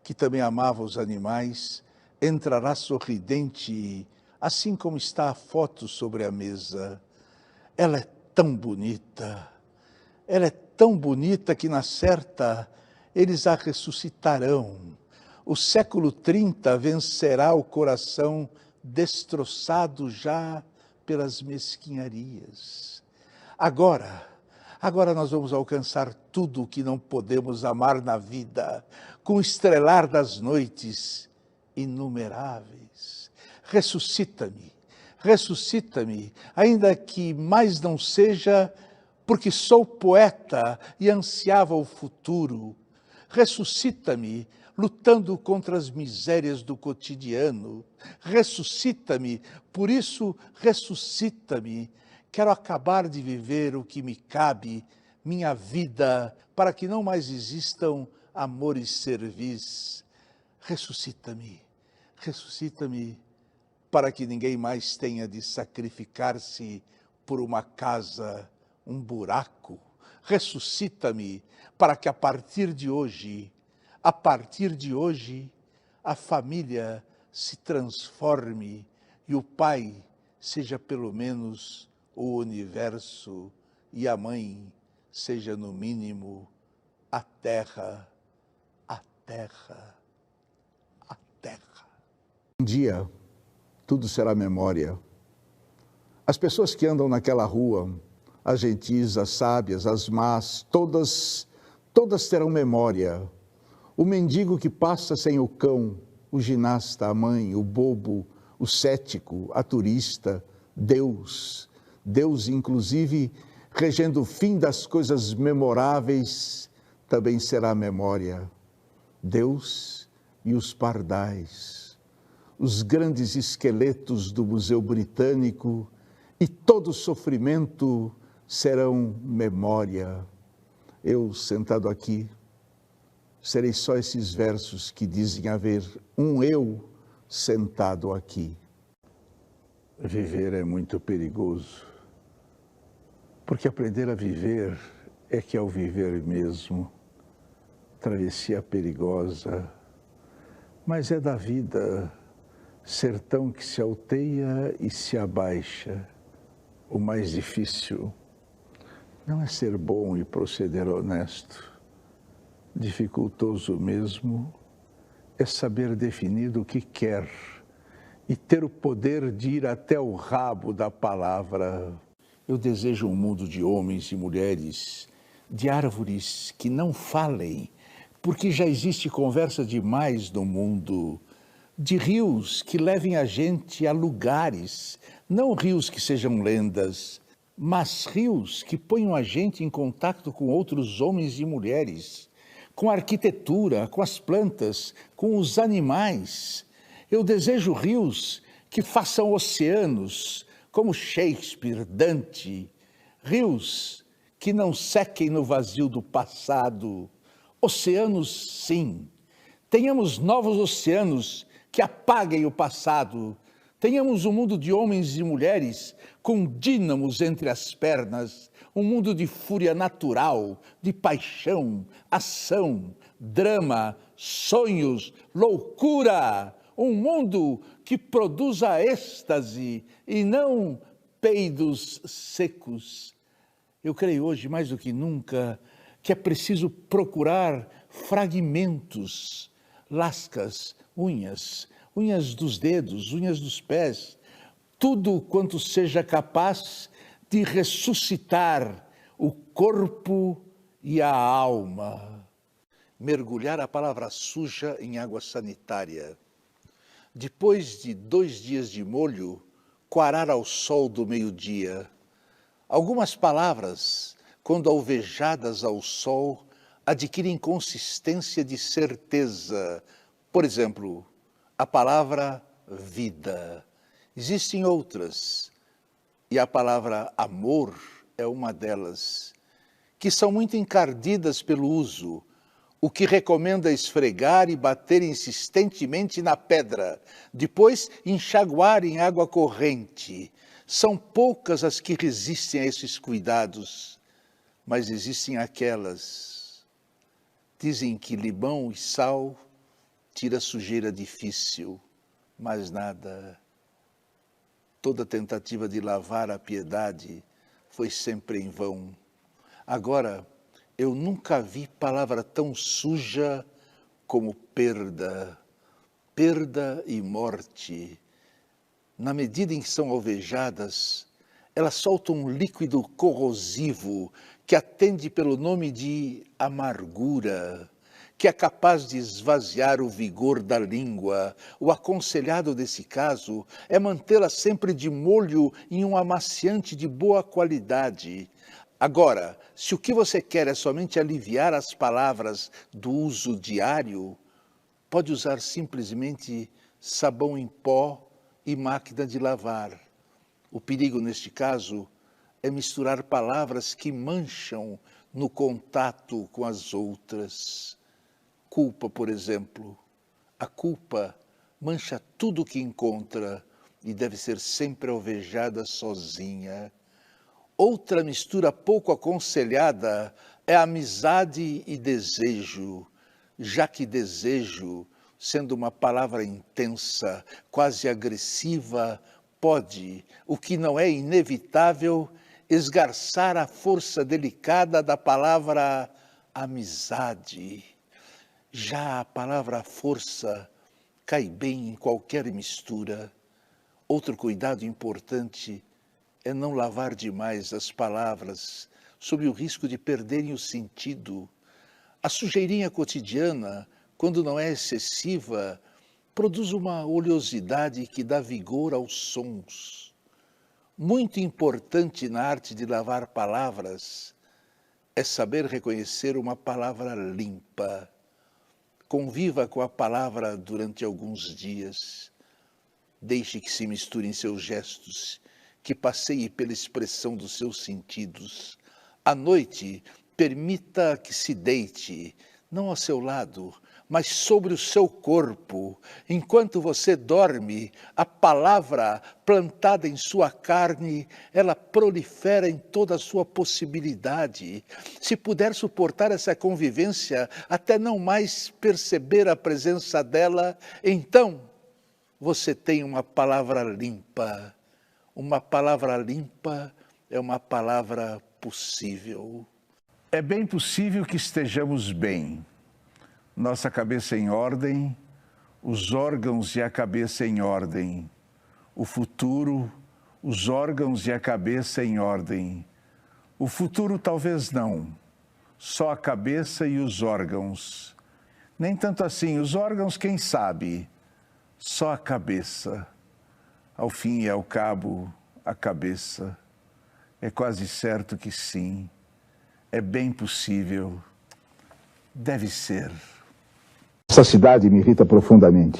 [SPEAKER 3] que também amava os animais, entrará sorridente, assim como está a foto sobre a mesa. Ela é tão bonita que na certa eles a ressuscitarão. O século 30 vencerá o coração destroçado já pelas mesquinharias. Agora nós vamos alcançar tudo o que não podemos amar na vida, com o estrelar das noites inumeráveis. Ressuscita-me, ainda que mais não seja porque sou poeta e ansiava o futuro. Ressuscita-me, lutando contra as misérias do cotidiano. Ressuscita-me, por isso ressuscita-me. Quero acabar de viver o que me cabe, minha vida, para que não mais existam amor e cerviz. Ressuscita-me, para que ninguém mais tenha de sacrificar-se por uma casa, um buraco. Ressuscita-me, para que a partir de hoje, a família se transforme e o pai seja pelo menos o universo e a mãe seja no mínimo a terra. Um dia, tudo será memória. As pessoas que andam naquela rua, as gentis, as sábias, as más, todas terão memória. O mendigo que passa sem o cão, o ginasta, a mãe, o bobo, o cético, a turista, Deus, inclusive, regendo o fim das coisas memoráveis, também será a memória. Deus e os pardais, os grandes esqueletos do Museu Britânico e todo sofrimento serão memória. Eu, sentado aqui, serei só esses versos que dizem haver um eu sentado aqui. Viver é muito perigoso, porque aprender a viver é que é o viver mesmo. Travessia perigosa, mas é da vida, sertão que se alteia e se abaixa. O mais difícil não é ser bom e proceder honesto. Dificultoso mesmo é saber definir o que quer e ter o poder de ir até o rabo da palavra. Eu desejo um mundo de homens e mulheres, de árvores que não falem, porque já existe conversa demais no mundo, de rios que levem a gente a lugares, não rios que sejam lendas, mas rios que ponham a gente em contato com outros homens e mulheres, com a arquitetura, com as plantas, com os animais. Eu desejo rios que façam oceanos, como Shakespeare, Dante, rios que não sequem no vazio do passado, oceanos sim, tenhamos novos oceanos que apaguem o passado, tenhamos um mundo de homens e mulheres com dínamos entre as pernas, um mundo de fúria natural, de paixão, ação, drama, sonhos, loucura, um mundo que produza êxtase e não peidos secos. Eu creio hoje, mais do que nunca, que é preciso procurar fragmentos, lascas, unhas dos dedos, unhas dos pés, tudo quanto seja capaz de ressuscitar o corpo e a alma.
[SPEAKER 1] Mergulhar a palavra suja em água sanitária. Depois de 2 dias de molho, coarar ao sol do meio-dia. Algumas palavras, quando alvejadas ao sol, adquirem consistência de certeza. Por exemplo, a palavra vida. Existem outras, e a palavra amor é uma delas, que são muito encardidas pelo uso, o que recomenda esfregar e bater insistentemente na pedra, depois enxaguar em água corrente. São poucas as que resistem a esses cuidados, mas existem aquelas. Dizem que limão e sal tira sujeira difícil, mas nada. Toda tentativa de lavar a piedade foi sempre em vão. Agora, eu nunca vi palavra tão suja como perda, perda e morte. Na medida em que são alvejadas, elas soltam um líquido corrosivo que atende pelo nome de amargura, que é capaz de esvaziar o vigor da língua. O aconselhado desse caso é mantê-la sempre de molho em um amaciante de boa qualidade. Agora, se o que você quer é somente aliviar as palavras do uso diário, pode usar simplesmente sabão em pó e máquina de lavar. O perigo, neste caso, é misturar palavras que mancham no contato com as outras. Culpa, por exemplo. A culpa mancha tudo o que encontra e deve ser sempre alvejada sozinha. Outra mistura pouco aconselhada é amizade e desejo, já que desejo, sendo uma palavra intensa, quase agressiva, pode, o que não é inevitável, esgarçar a força delicada da palavra amizade. Já a palavra força cai bem em qualquer mistura. Outro cuidado importante é não lavar demais as palavras, sob o risco de perderem o sentido. A sujeirinha cotidiana, quando não é excessiva, produz uma oleosidade que dá vigor aos sons. Muito importante na arte de lavar palavras é saber reconhecer uma palavra limpa. Conviva com a palavra durante alguns dias. Deixe que se misture em seus gestos, que passeie pela expressão dos seus sentidos. À noite, permita que se deite, não ao seu lado, mas sobre o seu corpo. Enquanto você dorme, a palavra plantada em sua carne, ela prolifera em toda a sua possibilidade. Se puder suportar essa convivência, até não mais perceber a presença dela, então você tem uma palavra limpa. Uma palavra limpa é uma palavra possível.
[SPEAKER 3] É bem possível que estejamos bem. Nossa cabeça em ordem, os órgãos e a cabeça em ordem. O futuro, os órgãos e a cabeça em ordem. O futuro talvez não, só a cabeça e os órgãos. Nem tanto assim, os órgãos quem sabe, só a cabeça. Ao fim e ao cabo, a cabeça. É quase certo que sim, é bem possível, deve ser.
[SPEAKER 4] Essa cidade me irrita profundamente.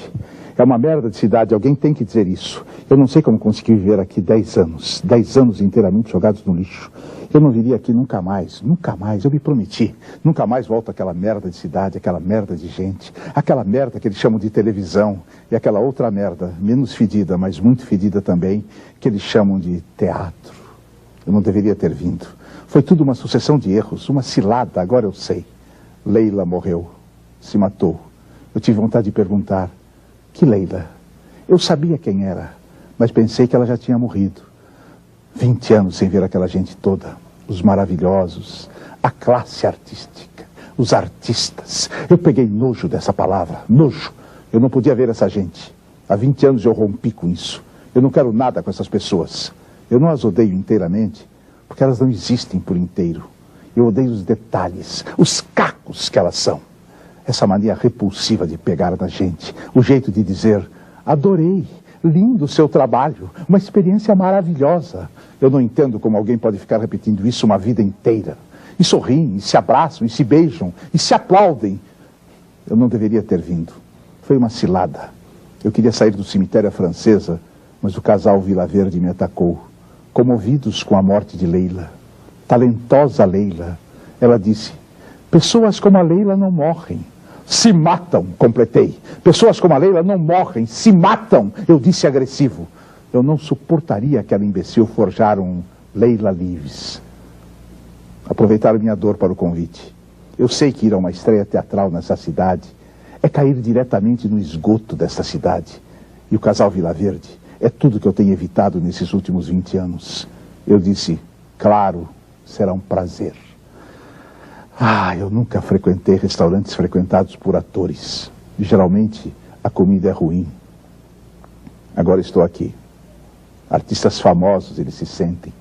[SPEAKER 4] É uma merda de cidade, alguém tem que dizer isso. Eu não sei como consegui viver aqui 10 anos. 10 anos inteiramente jogados no lixo. Eu não viria aqui nunca mais, eu me prometi. Nunca mais volto àquela merda de cidade, aquela merda de gente, aquela merda que eles chamam de televisão, e aquela outra merda, menos fedida, mas muito fedida também, que eles chamam de teatro. Eu não deveria ter vindo. Foi tudo uma sucessão de erros, uma cilada, agora eu sei. Leila morreu, se matou. Eu tive vontade de perguntar, que Leila? Eu sabia quem era, mas pensei que ela já tinha morrido. 20 anos sem ver aquela gente toda, os maravilhosos, a classe artística, os artistas. Eu peguei nojo dessa palavra, nojo. Eu não podia ver essa gente. Há 20 anos eu rompi com isso. Eu não quero nada com essas pessoas. Eu não as odeio inteiramente, porque elas não existem por inteiro. Eu odeio os detalhes, os cacos que elas são. Essa mania repulsiva de pegar na gente, o jeito de dizer, adorei, lindo o seu trabalho, uma experiência maravilhosa. Eu não entendo como alguém pode ficar repetindo isso uma vida inteira. E sorriem, e se abraçam, e se beijam, e se aplaudem. Eu não deveria ter vindo. Foi uma cilada. Eu queria sair do cemitério à francesa, mas o casal Vila Verde me atacou, comovidos com a morte de Leila. Talentosa Leila. Ela disse, pessoas como a Leila não morrem. Se matam, completei. Pessoas como a Leila não morrem, se matam. Eu disse agressivo. Eu não suportaria aquela imbecil forjar um Leila Lives. Aproveitaram minha dor para o convite. Eu sei que ir a uma estreia teatral nessa cidade é cair diretamente no esgoto dessa cidade. E o casal Vila Verde é tudo que eu tenho evitado nesses últimos 20 anos. Eu disse, claro, será um prazer. Eu nunca frequentei restaurantes frequentados por atores. Geralmente, a comida é ruim. Agora estou aqui. Artistas famosos, eles se sentem.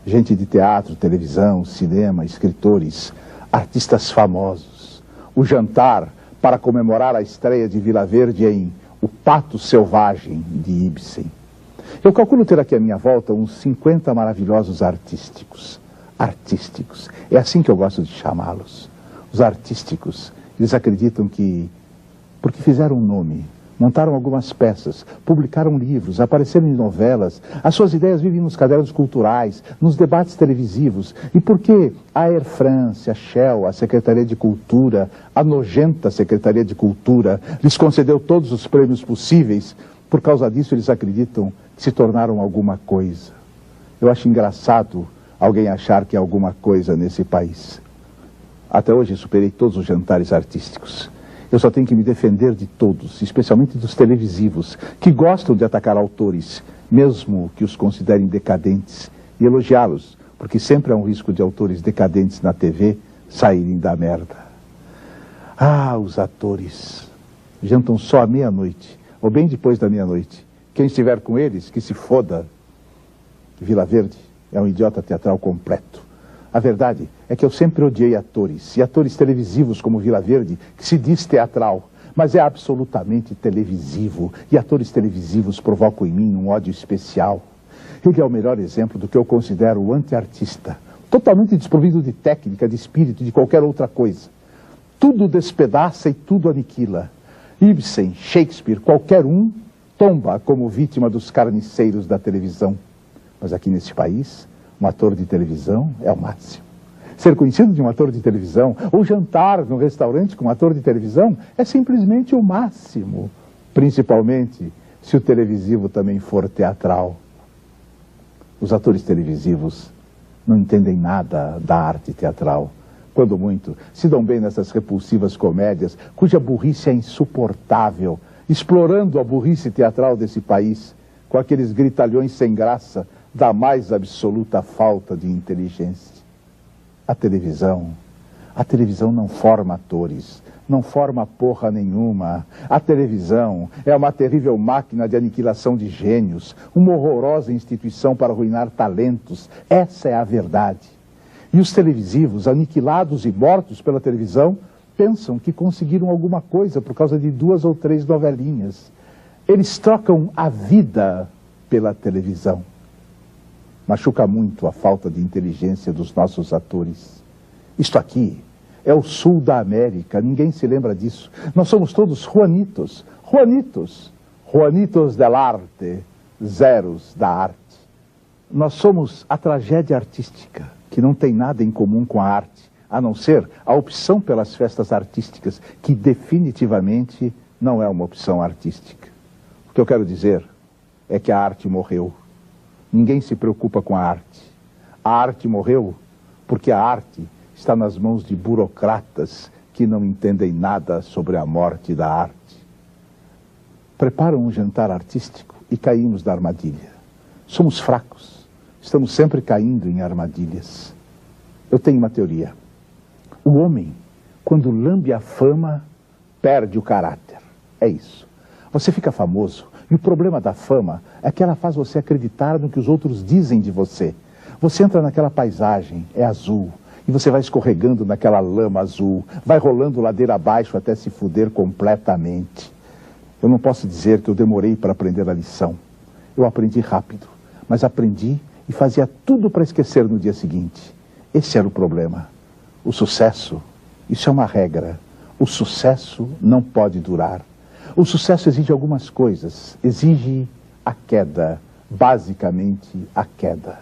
[SPEAKER 4] Gente de teatro, televisão, cinema, escritores. Artistas famosos. O jantar para comemorar a estreia de Vila Verde em O Pato Selvagem, de Ibsen. Eu calculo ter aqui à minha volta uns 50 maravilhosos artísticos. Artísticos. É assim que eu gosto de chamá-los. Os artísticos, eles acreditam que, porque fizeram um nome, montaram algumas peças, publicaram livros, apareceram em novelas, as suas ideias vivem nos cadernos culturais, nos debates televisivos, e porque a Air France, a Shell, a Secretaria de Cultura, a nojenta Secretaria de Cultura, lhes concedeu todos os prêmios possíveis, por causa disso eles acreditam que se tornaram alguma coisa. Eu acho engraçado alguém achar que é alguma coisa nesse país. Até hoje superei todos os jantares artísticos. Eu só tenho que me defender de todos, especialmente dos televisivos, que gostam de atacar autores, mesmo que os considerem decadentes, e elogiá-los, porque sempre há um risco de autores decadentes na TV saírem da merda. Os atores jantam só à meia-noite, ou bem depois da meia-noite. Quem estiver com eles, que se foda. Vila Verde é um idiota teatral completo. A verdade é que eu sempre odiei atores, e atores televisivos como Vila Verde, que se diz teatral, mas é absolutamente televisivo, e atores televisivos provocam em mim um ódio especial. Ele é o melhor exemplo do que eu considero o anti-artista, totalmente desprovido de técnica, de espírito, de qualquer outra coisa. Tudo despedaça e tudo aniquila. Ibsen, Shakespeare, qualquer um tomba como vítima dos carniceiros da televisão. Mas aqui nesse país, um ator de televisão é o máximo. Ser conhecido de um ator de televisão, ou jantar num restaurante com um ator de televisão, é simplesmente o máximo. Principalmente se o televisivo também for teatral. Os atores televisivos não entendem nada da arte teatral. Quando muito, se dão bem nessas repulsivas comédias, cuja burrice é insuportável, explorando a burrice teatral desse país, com aqueles gritalhões sem graça, da mais absoluta falta de inteligência. A televisão não forma atores, não forma porra nenhuma. A televisão é uma terrível máquina de aniquilação de gênios, uma horrorosa instituição para arruinar talentos. Essa é a verdade. E os televisivos, aniquilados e mortos pela televisão, pensam que conseguiram alguma coisa por causa de 2 ou 3 novelinhas. Eles trocam a vida pela televisão. Machuca muito a falta de inteligência dos nossos atores. Isto aqui é o sul da América, ninguém se lembra disso. Nós somos todos Juanitos. Juanitos del Arte, zeros da arte. Nós somos a tragédia artística, que não tem nada em comum com a arte, a não ser a opção pelas festas artísticas, que definitivamente não é uma opção artística. O que eu quero dizer é que a arte morreu. Ninguém se preocupa com a arte. A arte morreu porque a arte está nas mãos de burocratas que não entendem nada sobre a morte da arte. Preparam um jantar artístico e caímos na armadilha. Somos fracos. Estamos sempre caindo em armadilhas. Eu tenho uma teoria. O homem, quando lambe a fama, perde o caráter. É isso. Você fica famoso e o problema da fama é que ela faz você acreditar no que os outros dizem de você. Você entra naquela paisagem, é azul, e você vai escorregando naquela lama azul, vai rolando ladeira abaixo até se fuder completamente. Eu não posso dizer que eu demorei para aprender a lição. Eu aprendi rápido, mas aprendi e fazia tudo para esquecer no dia seguinte. Esse era o problema. O sucesso, isso é uma regra. O sucesso não pode durar. O sucesso exige algumas coisas. Exige a queda, basicamente a queda.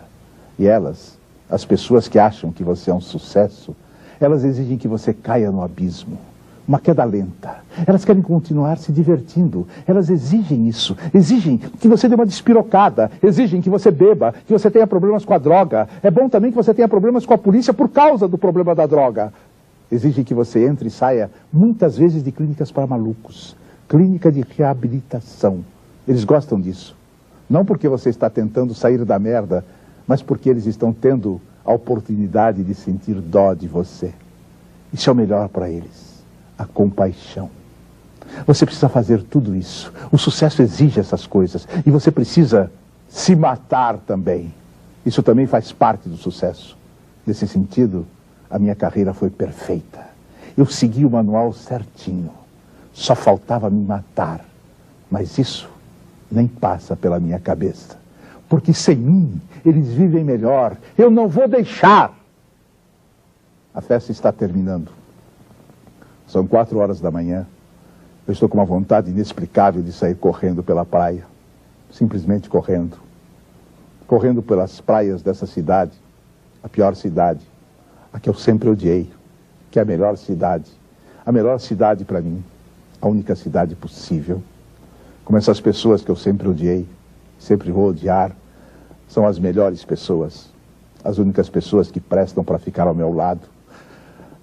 [SPEAKER 4] E elas, as pessoas que acham que você é um sucesso, elas exigem que você caia no abismo. Uma queda lenta. Elas querem continuar se divertindo. Elas exigem isso. Exigem que você dê uma despirocada. Exigem que você beba, que você tenha problemas com a droga. É bom também que você tenha problemas com a polícia por causa do problema da droga. Exigem que você entre e saia muitas vezes de clínicas para malucos. Clínica de reabilitação. Eles gostam disso. Não porque você está tentando sair da merda, mas porque eles estão tendo a oportunidade de sentir dó de você. Isso é o melhor para eles. A compaixão. Você precisa fazer tudo isso. O sucesso exige essas coisas. E você precisa se matar também. Isso também faz parte do sucesso. Nesse sentido, a minha carreira foi perfeita. Eu segui o manual certinho. Só faltava me matar. Mas isso nem passa pela minha cabeça. Porque sem mim, eles vivem melhor. Eu não vou deixar. A festa está terminando. São 4 horas da manhã. Eu estou com uma vontade inexplicável de sair correndo pela praia. Simplesmente correndo. Correndo pelas praias dessa cidade. A pior cidade. A que eu sempre odiei. Que é a melhor cidade. A melhor cidade para mim. A única cidade possível. Como essas pessoas que eu sempre odiei. Sempre vou odiar. São as melhores pessoas. As únicas pessoas que prestam para ficar ao meu lado.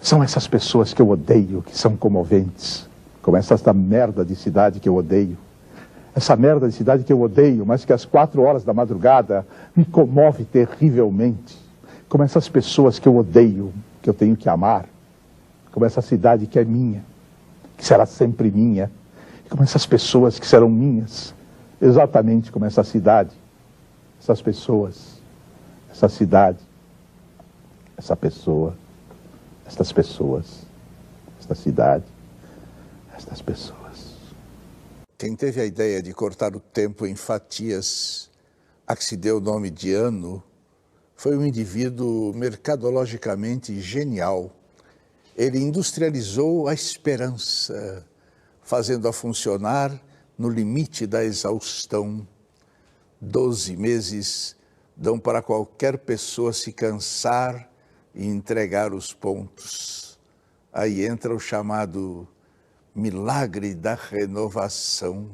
[SPEAKER 4] São essas pessoas que eu odeio, que são comoventes. Como essa merda de cidade que eu odeio. Essa merda de cidade que eu odeio, mas que às 4 horas da madrugada me comove terrivelmente. Como essas pessoas que eu odeio, que eu tenho que amar. Como essa cidade que é minha, que será sempre minha. Como essas pessoas que serão minhas, exatamente como essa cidade. Essas pessoas, essa cidade, essa pessoa. Estas pessoas, esta cidade, estas pessoas.
[SPEAKER 1] Quem teve a ideia de cortar o tempo em fatias, a que se deu o nome de ano, foi um indivíduo mercadologicamente genial. Ele industrializou a esperança, fazendo-a funcionar no limite da exaustão. 12 meses dão para qualquer pessoa se cansar e entregar os pontos. Aí entra o chamado milagre da renovação.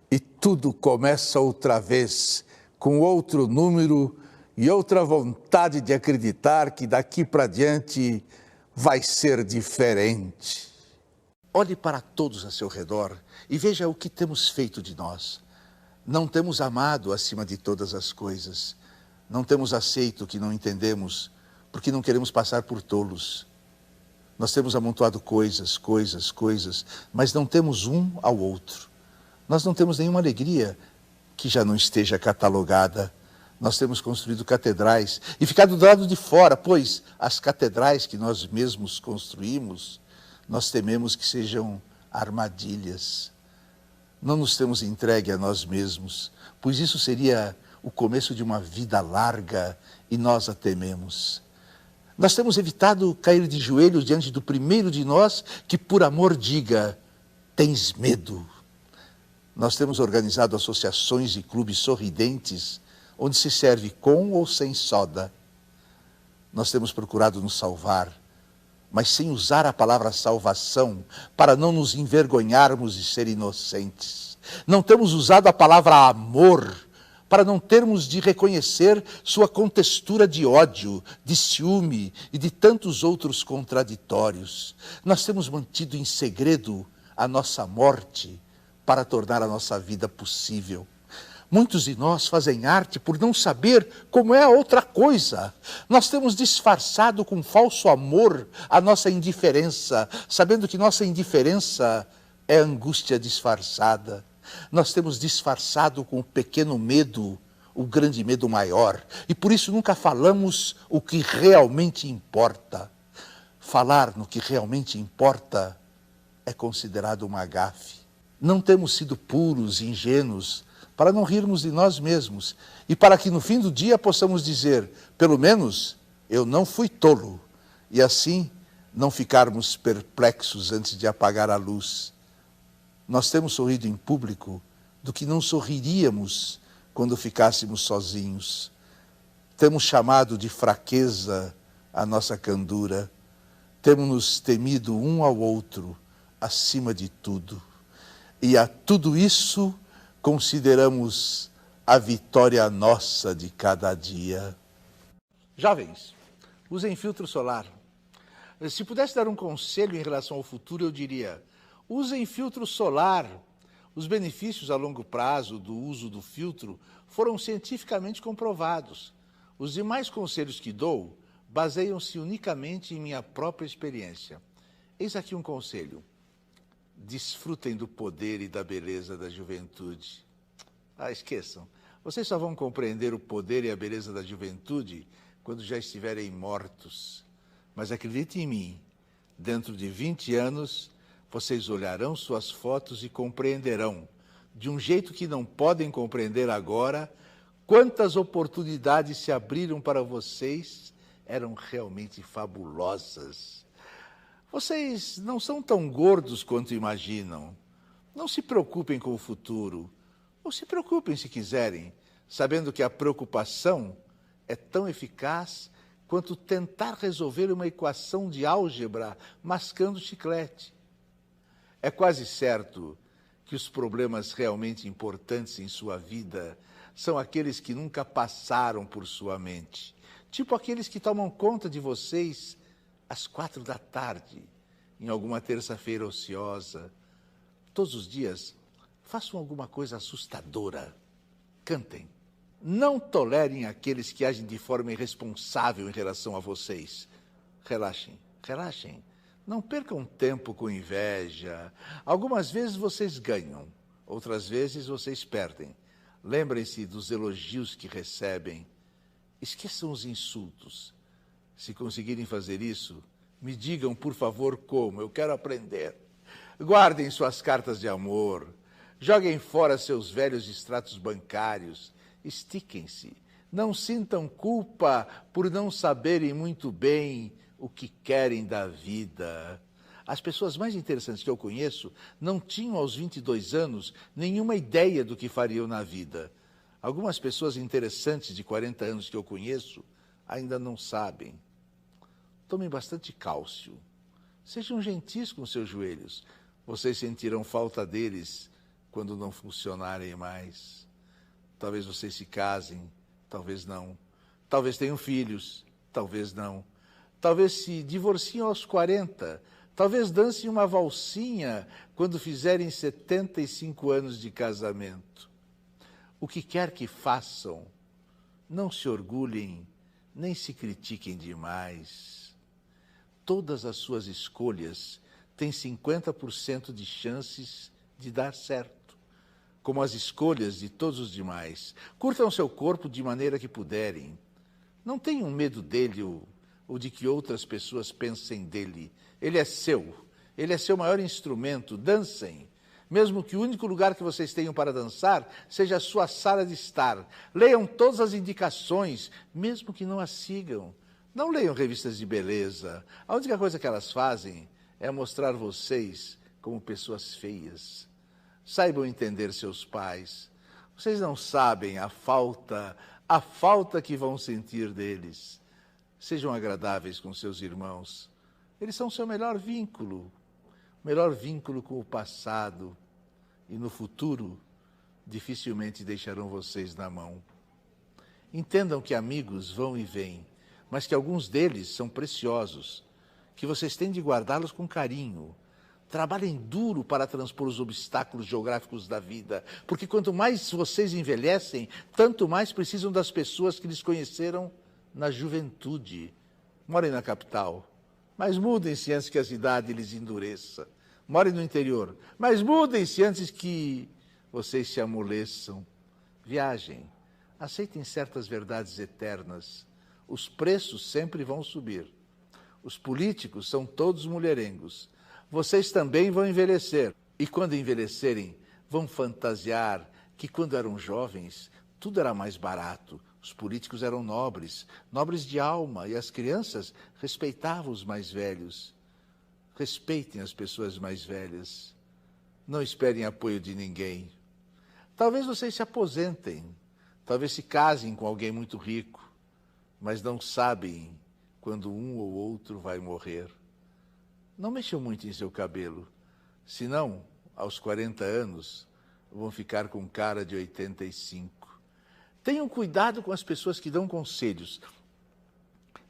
[SPEAKER 1] E tudo começa outra vez, com outro número e outra vontade de acreditar que daqui para diante vai ser diferente. Olhe para todos a seu redor e veja o que temos feito de nós. Não temos amado acima de todas as coisas. Não temos aceito o que não entendemos, porque não queremos passar por tolos. Nós temos amontoado coisas, mas não temos um ao outro. Nós não temos nenhuma alegria que já não esteja catalogada. Nós temos construído catedrais e ficado do lado de fora, pois as catedrais que nós mesmos construímos, nós tememos que sejam armadilhas. Não nos temos entregue a nós mesmos, pois isso seria o começo de uma vida larga e nós a tememos. Nós temos evitado cair de joelhos diante do primeiro de nós que por amor diga, tens medo. Nós temos organizado associações e clubes sorridentes, onde se serve com ou sem soda. Nós temos procurado nos salvar, mas sem usar a palavra salvação, para não nos envergonharmos de ser inocentes. Não temos usado a palavra amor, para não termos de reconhecer sua contextura de ódio, de ciúme e de tantos outros contraditórios. Nós temos mantido em segredo a nossa morte para tornar a nossa vida possível. Muitos de nós fazem arte por não saber como é a outra coisa. Nós temos disfarçado com falso amor a nossa indiferença, sabendo que nossa indiferença é angústia disfarçada. Nós temos disfarçado com o pequeno medo, o grande medo maior, e por isso nunca falamos o que realmente importa. Falar no que realmente importa é considerado uma gafe. Não temos sido puros e ingênuos para não rirmos de nós mesmos e para que no fim do dia possamos dizer, pelo menos, eu não fui tolo, e assim não ficarmos perplexos antes de apagar a luz. Nós temos sorrido em público do que não sorriríamos quando ficássemos sozinhos. Temos chamado de fraqueza a nossa candura. Temos nos temido um ao outro, acima de tudo. E a tudo isso consideramos a vitória nossa de cada dia.
[SPEAKER 2] Jovens, usem filtro solar. Se pudesse dar um conselho em relação ao futuro, eu diria: usem filtro solar. Os benefícios a longo prazo do uso do filtro foram cientificamente comprovados. Os demais conselhos que dou baseiam-se unicamente em minha própria experiência. Eis aqui um conselho: desfrutem do poder e da beleza da juventude. Esqueçam, vocês só vão compreender o poder e a beleza da juventude quando já estiverem mortos. Mas acreditem em mim, dentro de 20 anos, vocês olharão suas fotos e compreenderão, de um jeito que não podem compreender agora, quantas oportunidades se abriram para vocês, eram realmente fabulosas. Vocês não são tão gordos quanto imaginam. Não se preocupem com o futuro, ou se preocupem se quiserem, sabendo que a preocupação é tão eficaz quanto tentar resolver uma equação de álgebra mascando chiclete. É quase certo que os problemas realmente importantes em sua vida são aqueles que nunca passaram por sua mente, tipo aqueles que tomam conta de vocês às 4 da tarde, em alguma terça-feira ociosa. Todos os dias, façam alguma coisa assustadora. Cantem. Não tolerem aqueles que agem de forma irresponsável em relação a vocês. Relaxem, relaxem. Não percam tempo com inveja. Algumas vezes vocês ganham, outras vezes vocês perdem. Lembrem-se dos elogios que recebem. Esqueçam os insultos. Se conseguirem fazer isso, me digam, por favor, como. Eu quero aprender. Guardem suas cartas de amor. Joguem fora seus velhos extratos bancários. Estiquem-se. Não sintam culpa por não saberem muito bem o que querem da vida. As pessoas mais interessantes que eu conheço não tinham, aos 22 anos, nenhuma ideia do que fariam na vida. Algumas pessoas interessantes de 40 anos que eu conheço ainda não sabem. Tomem bastante cálcio. Sejam gentis com seus joelhos. Vocês sentirão falta deles quando não funcionarem mais. Talvez vocês se casem, talvez não. Talvez tenham filhos, talvez não. Talvez se divorciem aos 40. Talvez dancem uma valsinha quando fizerem 75 anos de casamento. O que quer que façam, não se orgulhem, nem se critiquem demais. Todas as suas escolhas têm 50% de chances de dar certo, como as escolhas de todos os demais. Curtam seu corpo de maneira que puderem. Não tenham medo dele ou de que outras pessoas pensem dele. Ele é seu maior instrumento. Dancem, mesmo que o único lugar que vocês tenham para dançar seja a sua sala de estar. Leiam todas as indicações, mesmo que não as sigam. Não leiam revistas de beleza. A única coisa que elas fazem é mostrar vocês como pessoas feias.
[SPEAKER 1] Saibam entender seus pais. Vocês não sabem a falta que vão sentir deles. Sejam agradáveis com seus irmãos. Eles são seu melhor vínculo com o passado. E no futuro, dificilmente deixarão vocês na mão. Entendam que amigos vão e vêm, mas que alguns deles são preciosos, que vocês têm de guardá-los com carinho. Trabalhem duro para transpor os obstáculos geográficos da vida, porque quanto mais vocês envelhecem, tanto mais precisam das pessoas que lhes conheceram na juventude. Morem na capital, mas mudem-se antes que a cidade lhes endureça. Morem no interior, mas mudem-se antes que vocês se amoleçam. Viajem, aceitem certas verdades eternas. Os preços sempre vão subir. Os políticos são todos mulherengos. Vocês também vão envelhecer. E quando envelhecerem, vão fantasiar que quando eram jovens, tudo era mais barato. Os políticos eram nobres de alma, e as crianças respeitavam os mais velhos. Respeitem as pessoas mais velhas. Não esperem apoio de ninguém. Talvez vocês se aposentem, talvez se casem com alguém muito rico, mas não sabem quando um ou outro vai morrer. Não mexam muito em seu cabelo, senão, aos 40 anos, vão ficar com cara de 85. Tenham cuidado com as pessoas que dão conselhos,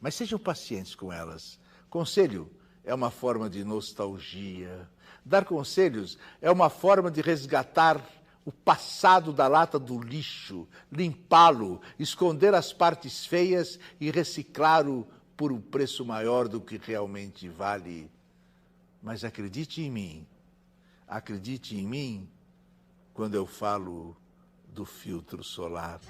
[SPEAKER 1] mas sejam pacientes com elas. Conselho é uma forma de nostalgia. Dar conselhos é uma forma de resgatar o passado da lata do lixo, limpá-lo, esconder as partes feias e reciclá-lo por um preço maior do que realmente vale. Mas acredite em mim quando eu falo do filtro solar.